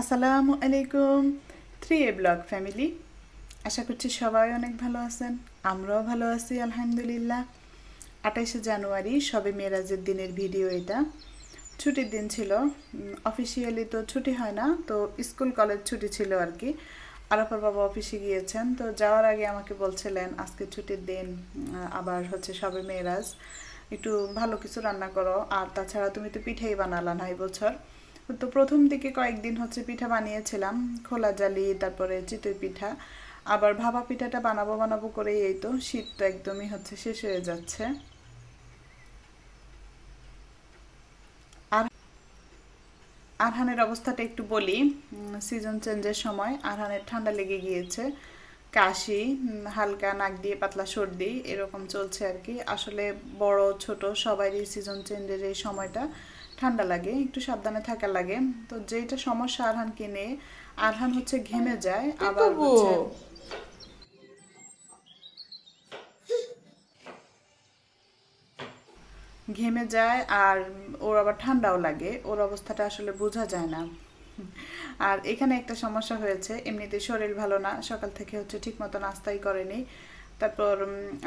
আসসালামু আলাইকুম 3A blog family. আশা করছি সবাই অনেক ভালো আছেন, আমরাও ভালো আছি আলহামদুলিল্লাহ। 28শে জানুয়ারি শবে মেরাজের দিনের ভিডিও এটা। ছুটির দিন ছিল, অফিসিয়ালি তো ছুটি হয় না, তো স্কুল কলেজ ছুটি ছিল আর কি। আরাফার বাবা অফিসে গিয়েছেন, তো যাওয়ার আগে আমাকে বলছিলেন আজকে ছুটির দিন, আবার হচ্ছে শবে মেরাজ, একটু ভালো কিছু রান্না করো, আর তাছাড়া তুমি তো পিঠাই বানালা না এই বছর। তো প্রথম দিকে কয়েকদিন হচ্ছে পিঠা বানিয়েছিলাম, খোলা জালি, তারপরে চিতই পিঠা, আবার ভাপা পিঠাটা বানাবো বানাবো করেই এই তো শীত তো একদমই হচ্ছে শেষ হয়ে যাচ্ছে। আর আরহানের অবস্থাটা একটু বলি। সিজন চেঞ্জের সময় আরহানের ঠান্ডা লেগে গিয়েছে, কাশি, হালকা নাক দিয়ে পাতলা সর্দি এরকম চলছে আর কি। আসলে বড় ছোট সবারই সিজন চেঞ্জের এই সময়টা ঠান্ডা লাগে, একটু সাবধানে থাকা লাগে। তো যেটা সমস্যা আরহানকে নিয়ে, আরহান হচ্ছে ঘেমে যায়, আবার তবু হচ্ছে ঘেমে যায়, আর ওর আবার ঠান্ডাও লাগে, ওর অবস্থাটা আসলে বোঝা যায় না। আর এখানে একটা সমস্যা হয়েছে, এমনিতে শরীর ভালো না, সকাল থেকে হচ্ছে ঠিক মতো নাস্তাই করেনি। তারপর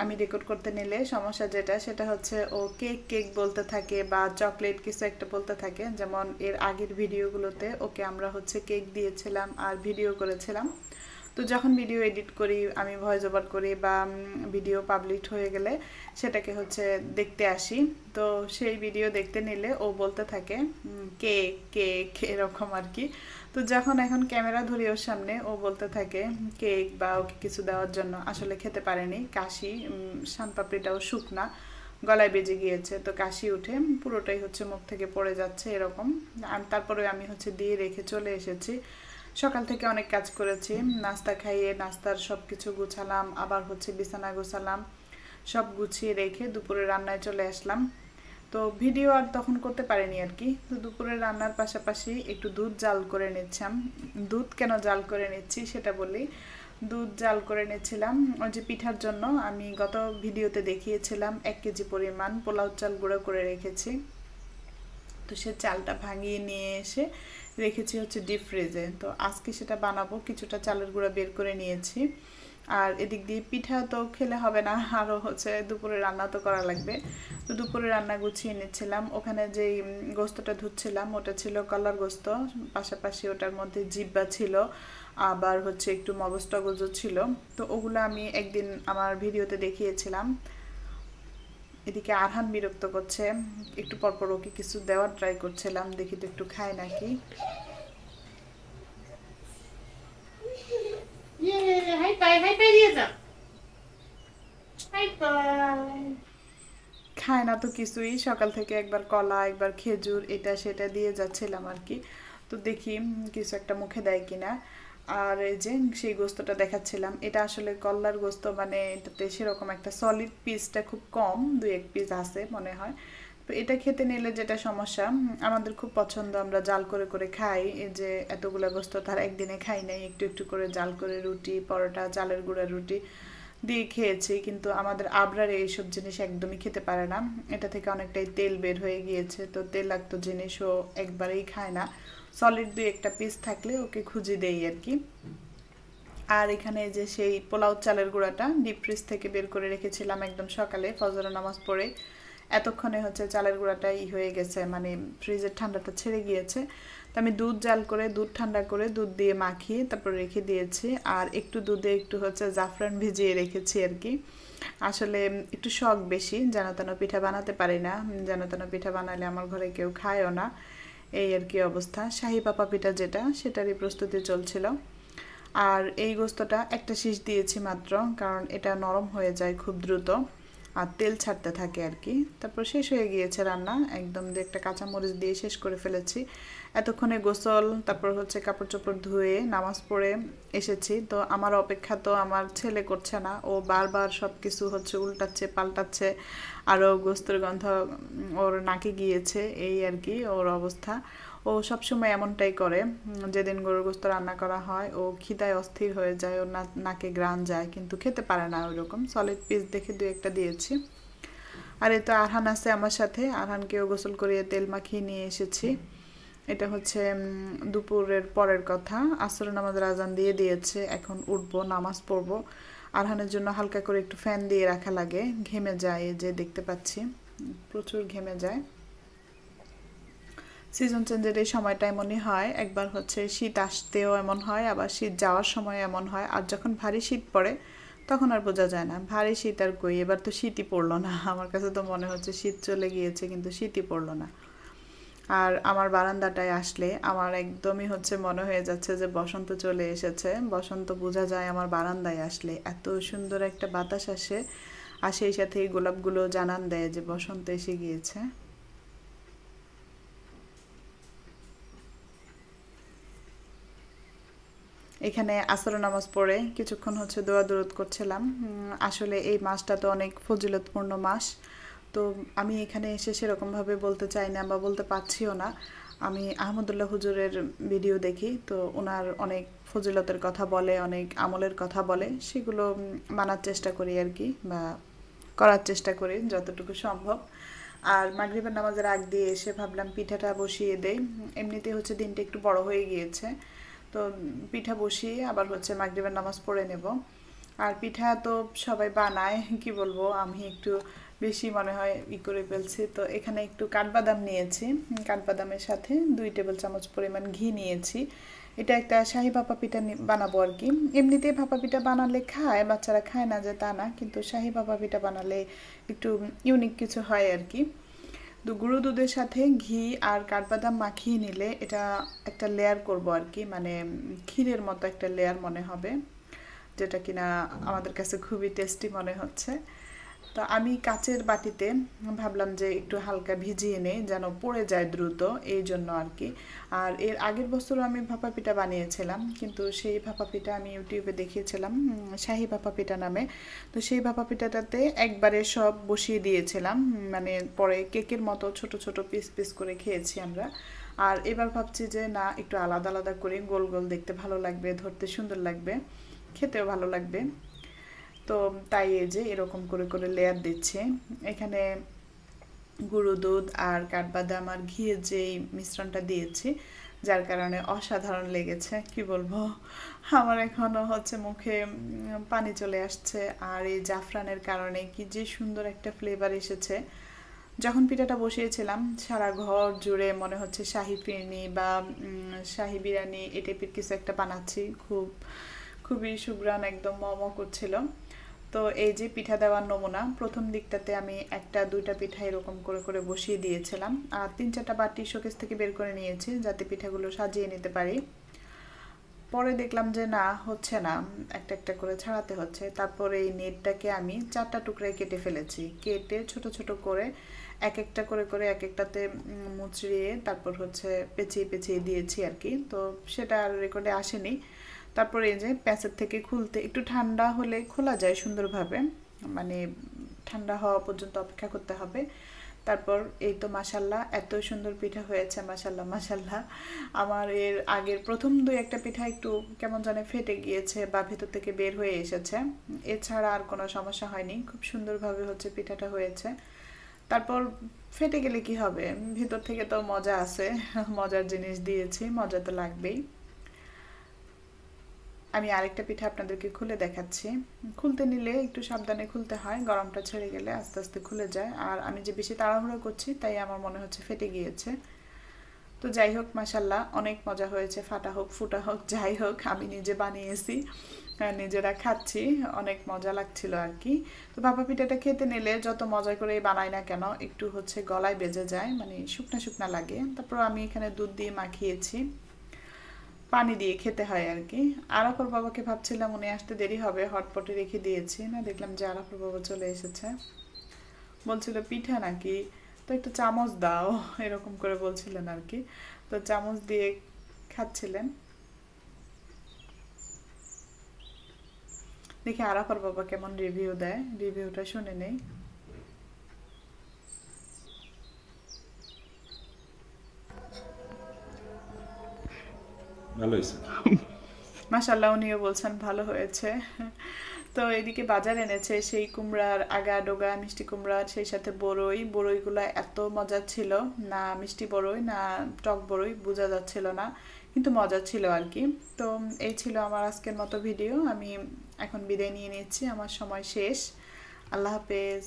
আমি রেকর্ড করতে নিলে সমস্যা যেটা সেটা হচ্ছে ও কেক কেক বলতে থাকে বা চকলেট কিছু একটা বলতে থাকে। যেমন এর আগের ভিডিওগুলোতে ওকে আমরা হচ্ছে কেক দিয়েছিলাম আর ভিডিও করেছিলাম। তো যখন ভিডিও এডিট করি, আমি ভয়েস ওভার করি বা ভিডিও পাবলিশ হয়ে গেলে সেটাকে হচ্ছে দেখতে আসি। তো সেই ভিডিও দেখতে নিলে ও বলতে থাকে কেক কেক এরকম আর কি। তো যখন এখন ক্যামেরা ধরি ওর সামনে, ও বলতে থাকে কেক বা ওকে কিছু দেওয়ার জন্য, আসলে খেতে পারেনি, কাশি, শানপাপড়িটাও শুকনা, গলায় বেজে গিয়েছে, তো কাশি উঠে পুরোটাই হচ্ছে মুখ থেকে পড়ে যাচ্ছে এরকম। আর তারপরে আমি হচ্ছে দিয়ে রেখে চলে এসেছি। সকাল থেকে অনেক কাজ করেছি, নাস্তা খাইয়ে নাস্তার সব কিছু গুছালাম, আবার হচ্ছে বিছানা গুছালাম, সব গুছিয়ে রেখে দুপুরে রান্নায় চলে আসলাম। তো ভিডিও আর তখন করতে পারিনি আর কি। তো দুপুরে রান্নার পাশাপাশি একটু দুধ জাল করে নিচ্ছিলাম। দুধ কেন জাল করে নিচ্ছি সেটা বলি। দুধ জাল করে নিচ্ছিলাম ওই যে পিঠার জন্য, আমি গত ভিডিওতে দেখিয়েছিলাম 1 কেজি পরিমাণ পোলাও চাল গুঁড়ো করে রেখেছি। তো সে চালটা ভাঙিয়ে নিয়ে এসে রেখেছি হচ্ছে ডিপ ফ্রিজে। তো আজকে সেটা বানাবো, কিছুটা চালের গুঁড়া বের করে নিয়েছি। আর এদিক দিয়ে পিঠা তো খেলে হবে না, আরও হচ্ছে দুপুরে রান্না তো করা লাগবে। তো দুপুরে রান্না গুছিয়ে নিচ্ছিলাম। ওখানে যেই গোস্তটা ধুচ্ছিলাম ওটা ছিল কলার গোস্ত, পাশাপাশি ওটার মধ্যে জিব্বা ছিল, আবার হচ্ছে একটু মগজ টগজও ছিল। তো ওগুলো আমি একদিন আমার ভিডিওতে দেখিয়েছিলাম। এদিকে আরহান বিরক্ত করছে, একটু পরপর ওকে কিছু দেওয়ার ট্রাই করছিলাম, দেখি তো একটু খায় নাকি। হাই পাই দিয়ে যাও। হাই পাই। খায় না তো কিছুই, সকাল থেকে একবার কলা একবার খেজুর এটা সেটা দিয়ে যাচ্ছিলাম আর কি। তো দেখি কিছু একটা মুখে দেয় কিনা। আর এই যে সেই গোস্তটা দেখাচ্ছিলাম, এটা আসলে কল্লার গোস্ত, মানে এটাতে সেরকম একটা সলিড পিসটা খুব কম, 2-1 পিস আছে মনে হয়। তো এটা খেতে নিলে যেটা সমস্যা, আমাদের খুব পছন্দ, আমরা জাল করে করে খাই। এই যে এতগুলো গোস্ত তার একদিনে খাই নাই, একটু একটু করে জাল করে রুটি পরোটা চালের গুঁড়া রুটি দিয়ে খেয়েছি। কিন্তু আমাদের আবরারে এইসব জিনিস একদমই খেতে পারে না, এটা থেকে অনেকটাই তেল বের হয়ে গিয়েছে, তো তেলাক্ত জিনিসও একবারেই খায় না। সলিড 2-1টা পিস থাকলে ওকে খুঁজে দেই আর কি। আর এখানে যে সেই পোলাও চালের গুঁড়াটা ডিপ ফ্রিজ থেকে বের করে রেখেছিলাম একদম সকালে ফজরের নামাজ পড়ে। এতক্ষণে হচ্ছে চালের গুঁড়াটা হয়ে গেছে, মানে ফ্রিজের ঠান্ডাটা ছেড়ে গিয়েছে। তো আমি দুধ জাল করে দুধ ঠান্ডা করে দুধ দিয়ে মাখিয়ে তারপর রেখে দিয়েছি। আর একটু দুধে একটু হচ্ছে জাফরান ভিজিয়ে রেখেছি আর কি। আসলে একটু শখ বেশি, যেন তেন পিঠা বানাতে পারি না, যেন তেন পিঠা বানালে আমার ঘরে কেউ খায়ও না, এই আর কি অবস্থা। শাহি পাপা পিঠা যেটা, সেটারই প্রস্তুতি চলছিল। আর এই গোস্তটা একটা শীষ দিয়েছি মাত্র, কারণ এটা নরম হয়ে যায় খুব দ্রুত আর তেল ছাড়তে থাকে আর কি। তারপর শেষ হয়ে গিয়েছে রান্না, একদম 2-1টা কাঁচামরিচ দিয়ে শেষ করে ফেলেছি। এতক্ষণে গোসল, তারপর হচ্ছে কাপড় চোপড় ধুয়ে নামাজ পড়ে এসেছি। তো আমার অপেক্ষা তো আমার ছেলে করছে না, ও বারবার সব কিছু হচ্ছে উল্টাচ্ছে পাল্টাচ্ছে, আরও গোস্তের গন্ধ ওর নাকে গিয়েছে, এই আর কি ওর অবস্থা। ও সবসময় এমনটাই করে, যেদিন গরুর গোস্ত রান্না করা হয় ও খিদায় অস্থির হয়ে যায়, ওর নাকে গ্রান যায়, কিন্তু খেতে পারে না ওইরকম। সলিড পিস দেখে 2-1টা দিয়েছি। আর এই তো আরহান আছে আমার সাথে, আরহানকেও গোসল করিয়ে তেল মাখিয়ে নিয়ে এসেছি। এটা হচ্ছে দুপুরের পরের কথা। আসর নামাজের আজান দিয়ে দিয়েছে, এখন উঠবো, নামাজ পড়বো। আরহানের জন্য হালকা করে একটু ফ্যান দিয়ে রাখা লাগে, ঘেমে যায়, যে দেখতে পাচ্ছি প্রচুর ঘেমে যায়। সিজন চেঞ্জের এই সময়টা এমনই হয়, একবার হচ্ছে শীত আসতেও এমন হয়, আবার শীত যাওয়ার সময় এমন হয়। আর যখন ভারী শীত পড়ে তখন আর বোঝা যায় না ভারী শীত আর কই। এবার তো শীতই পড়লো না, আমার কাছে তো মনে হচ্ছে শীত চলে গিয়েছে, কিন্তু শীতই পড়লো না। আর আমার বারান্দাটায় আসলে আমার একদমই হচ্ছে মনে হয়ে যাচ্ছে যে বসন্ত চলে এসেছে। বসন্ত বোঝা যায় আমার বারান্দায় আসলে, এত সুন্দর একটা বাতাস আসে, আর সেই সাথে এই গোলাপগুলো জানান দেয় যে বসন্ত এসে গিয়েছে। এখানে আসর নামাজ পড়ে কিছুক্ষণ হচ্ছে দোয়া দরুদ করছিলাম। আসলে এই মাসটা তো অনেক ফজিলতপূর্ণ মাস, তো আমি এখানে এসে সেরকমভাবে বলতে চাই না বা বলতে পারছিও না। আমি আহমদুল্লাহ হুজুরের ভিডিও দেখি, তো ওনার অনেক ফজিলতের কথা বলে, অনেক আমলের কথা বলে, সেগুলো মানার চেষ্টা করি আর কি, বা করার চেষ্টা করি যতটুকু সম্ভব। আর মাগরিবের নামাজের আগ দিয়ে এসে ভাবলাম পিঠাটা বসিয়ে দেই। এমনিতে হচ্ছে দিনটা একটু বড় হয়ে গিয়েছে, তো পিঠা বসিয়ে আবার হচ্ছে মাগরিবের নামাজ পড়ে নেব। আর পিঠা তো সবাই বানায়, কি বলবো, আমি একটু বেশি মনে হয় করে ফেলছি। তো এখানে একটু কাঠবাদাম নিয়েছি, কাঠবাদামের সাথে 2 টেবিল চামচ পরিমাণ ঘি নিয়েছি। এটা একটা শাহি ভাপা পিঠা বানাবো আর কি। এমনিতেই ভাপা পিঠা বানালে খায়, বাচ্চারা খায় না যে তা না, কিন্তু শাহি ভাপা পিঠা বানালে একটু ইউনিক কিছু হয় আর কি। তো গুঁড়ো দুধের সাথে ঘি আর কাঠবাদাম মাখিয়ে নিলে এটা একটা লেয়ার করব আর কি, মানে ক্ষীরের মতো একটা লেয়ার মনে হবে, যেটা কিনা আমাদের কাছে খুবই টেস্টি মনে হচ্ছে। তো আমি কাচের বাটিতে ভাবলাম যে একটু হালকা ভিজিয়ে নেই, যেন পড়ে যায় দ্রুত, এই জন্য আর কি। আর এর আগের বছরও আমি ভাপা পিঠা বানিয়েছিলাম, কিন্তু সেই ভাপা পিঠা আমি ইউটিউবে দেখিয়েছিলাম শাহি ভাপা পিঠা নামে। তো সেই ভাপা পিঠাটাতে একবারে সব বসিয়ে দিয়েছিলাম, মানে পরে কেকের মতো ছোট ছোট পিস পিস করে খেয়েছি আমরা। আর এবার ভাবছি যে না, একটু আলাদা আলাদা করে, গোল গোল দেখতে ভালো লাগবে, ধরতে সুন্দর লাগবে, খেতেও ভালো লাগবে। তো তাই এই যে এরকম করে করে লেয়ার দিচ্ছে। এখানে গুঁড়ো দুধ আর কাঠবাদাম আর ঘিয়ের যে মিশ্রণটা দিয়েছি, যার কারণে অসাধারণ লেগেছে, কি বলবো। আমার এখনও হচ্ছে মুখে পানি চলে আসছে। আর এই জাফরানের কারণে কি যে সুন্দর একটা ফ্লেভার এসেছে। যখন পিঠাটা বসিয়েছিলাম সারা ঘর জুড়ে মনে হচ্ছে শাহি ফিরনি বা শাহি বিরিয়ানি এই টাইপের কিছু একটা বানাচ্ছি, খুবই সুঘ্রাণ, একদম মম করছিল। তো এই যে পিঠা দেওয়ার নমুনা, প্রথম দিকটাতে আমি 1-2টা পিঠা এরকম করে করে বসিয়ে দিয়েছিলাম, আর 3-4টা বাটি শোকেস থেকে বের করে নিয়েছি যাতে পিঠাগুলো সাজিয়ে নিতে পারি। পরে দেখলাম যে না, হচ্ছে না, একটা একটা করে ছাড়াতে হচ্ছে। তারপরে এই নেটটাকে আমি 4টা টুকরায় কেটে ফেলেছি, কেটে ছোট ছোট করে এক একটা করে করে এক একটাতে মুচড়িয়ে তারপর হচ্ছে পেঁচিয়ে পেঁচিয়ে দিয়েছি আর কি। তো সেটা আর রেকর্ডে আসেনি। তারপরে এই যে প্যাঁচের থেকে খুলতে একটু ঠান্ডা হলে খোলা যায় সুন্দরভাবে, মানে ঠান্ডা হওয়া পর্যন্ত অপেক্ষা করতে হবে। তারপর এই তো মাশাল্লাহ এত সুন্দর পিঠা হয়েছে, মাশাল্লাহ মাশাল্লাহ। আমার এর আগের প্রথম 2-1টা পিঠা একটু কেমন জানে ফেটে গিয়েছে বা ভেতর থেকে বের হয়ে এসেছে, এছাড়া আর কোনো সমস্যা হয়নি, খুব সুন্দরভাবে হচ্ছে পিঠাটা হয়েছে। তারপর ফেটে গেলে কি হবে, ভেতর থেকে তো মজা আছে, মজার জিনিস দিয়েছি, মজা তো লাগবেই। আমি আরেকটা পিঠা আপনাদেরকে খুলে দেখাচ্ছি। খুলতে নিলে একটু সাবধানে খুলতে হয়, গরমটা ছেড়ে গেলে আস্তে আস্তে খুলে যায়। আর আমি যে বেশি তাড়াহুড়ো করছি তাই আমার মনে হচ্ছে ফেটে গিয়েছে। তো যাই হোক, মাশাল্লাহ অনেক মজা হয়েছে, ফাটা হোক ফুটা হোক যাই হোক, আমি নিজে বানিয়েছি, নিজেরা খাচ্ছি, অনেক মজা লাগছিল আর কি। তো ভাপা পিঠাটা খেতে নিলে যত মজা করে বানাই না কেন একটু হচ্ছে গলায় বেজে যায়, মানে শুকনা শুকনা লাগে। তারপর আমি এখানে দুধ দিয়ে মাখিয়েছি, পানি দিয়ে খেতে হয় আর কি। আরাফার বাবাকে ভাবছিলাম উনি আসতে দেরি হবে, হটপটে রেখে দিয়েছি, না দেখলাম যে আরাফার বাবা চলে এসেছে। বলছিল পিঠা নাকি, তো একটু চামচ দাও, এরকম করে বলছিলেন আর কি। তো চামচ দিয়ে খাচ্ছিলেন। দেখি আরাফার বাবা কেমন রিভিউ দেয়, রিভিউটা শুনে নেই। ভালো হয়েছে। মাশাল্লাহ, উনিও বলছেন ভালো হয়েছে। তো এদিকে বাজার এনেছে সেই কুমড়ার আগা ডোগা মিষ্টি কুমড়া, সেই সাথে বড়ইগুলো এত মজার ছিল, না মিষ্টি বড়ই না টক বড়ই বোঝা যাচ্ছিল না, কিন্তু মজা ছিল আর কি। তো এই ছিল আমার আজকের মতো ভিডিও, আমি এখন বিদায় নিয়ে নিচ্ছি, আমার সময় শেষ। আল্লাহ হাফেজ।